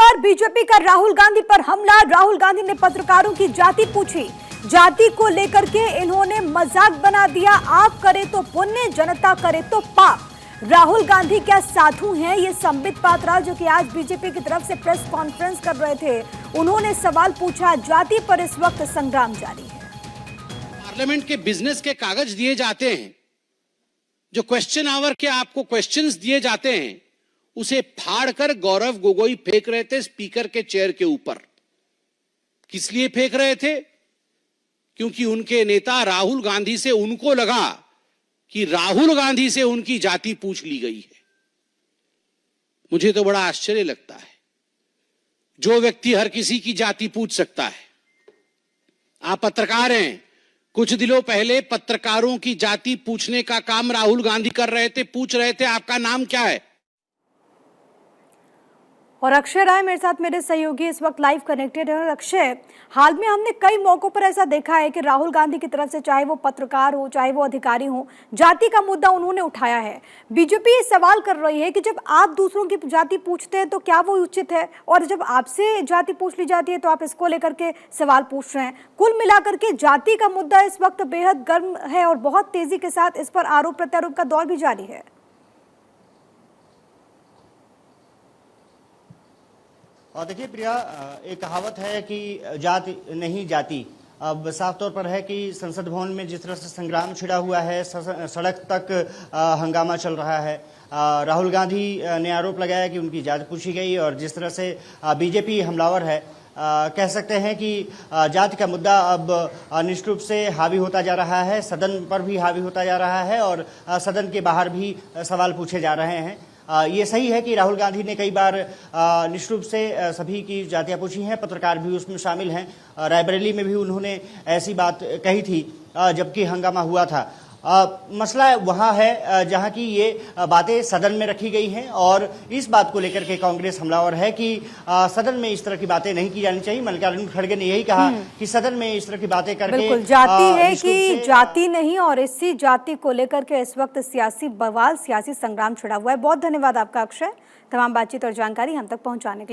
पर बीजेपी का राहुल गांधी पर हमला। राहुल गांधी ने पत्रकारों की जाति पूछी। जाति को लेकर के इन्होंने मजाक बना दिया। आप करे तो पुण्य, जनता करे तो पाप। राहुल गांधी क्या साधु हैं? ये संबित पात्रा जो कि आज बीजेपी की तरफ से प्रेस कॉन्फ्रेंस कर रहे थे, उन्होंने सवाल पूछा। जाति पर इस वक्त संग्राम जारी है। पार्लियामेंट के बिजनेस के कागज दिए जाते हैं, जो क्वेश्चन आवर के आपको क्वेश्चंस दिए जाते हैं, उसे फाड़कर गौरव गोगोई फेंक रहे थे स्पीकर के चेयर के ऊपर। किस लिए फेंक रहे थे? क्योंकि उनके नेता राहुल गांधी से उनको लगा कि राहुल गांधी से उनकी जाति पूछ ली गई है। मुझे तो बड़ा आश्चर्य लगता है, जो व्यक्ति हर किसी की जाति पूछ सकता है। आप पत्रकार हैं, कुछ दिनों पहले पत्रकारों की जाति पूछने का काम राहुल गांधी कर रहे थे। पूछ रहे थे आपका नाम क्या है। और अक्षय राय मेरे साथ, मेरे सहयोगी इस वक्त लाइव कनेक्टेड है। और अक्षय, हाल में हमने कई मौकों पर ऐसा देखा है कि राहुल गांधी की तरफ से, चाहे वो पत्रकार हो चाहे वो अधिकारी हो, जाति का मुद्दा उन्होंने उठाया है। बीजेपी ये सवाल कर रही है कि जब आप दूसरों की जाति पूछते हैं तो क्या वो उचित है, और जब आपसे जाति पूछ ली जाती है तो आप इसको लेकर के सवाल पूछ रहे हैं। कुल मिलाकर के जाति का मुद्दा इस वक्त बेहद गर्म है और बहुत तेजी के साथ इस पर आरोप प्रत्यारोप का दौर भी जारी है। और देखिए प्रिया, एक कहावत है कि जाति नहीं जाति। अब साफ तौर पर है कि संसद भवन में जिस तरह से संग्राम छिड़ा हुआ है, सड़क तक हंगामा चल रहा है। राहुल गांधी ने आरोप लगाया कि उनकी जाति पूछी गई, और जिस तरह से बीजेपी हमलावर है, कह सकते हैं कि जाति का मुद्दा अब निश्चित रूप से हावी होता जा रहा है, सदन पर भी हावी होता जा रहा है, और सदन के बाहर भी सवाल पूछे जा रहे हैं। ये सही है कि राहुल गांधी ने कई बार निश्चित रूप से सभी की जातियां पूछी हैं, पत्रकार भी उसमें शामिल हैं। रायबरेली में भी उन्होंने ऐसी बात कही थी जबकि हंगामा हुआ था। मसला वहाँ है जहाँ की ये बातें सदन में रखी गई हैं, और इस बात को लेकर के कांग्रेस हमलावर है कि सदन में इस तरह की बातें नहीं की जानी चाहिए। मल्लिकार्जुन खड़गे ने यही कहा कि सदन में इस तरह की बातें करके बिल्कुल जाति है कि जाति नहीं, और इसी जाति को लेकर के इस वक्त सियासी बवाल, सियासी संग्राम छिड़ा हुआ है। बहुत धन्यवाद आपका अक्षय, तमाम बातचीत और जानकारी हम तक पहुंचाने के लिए।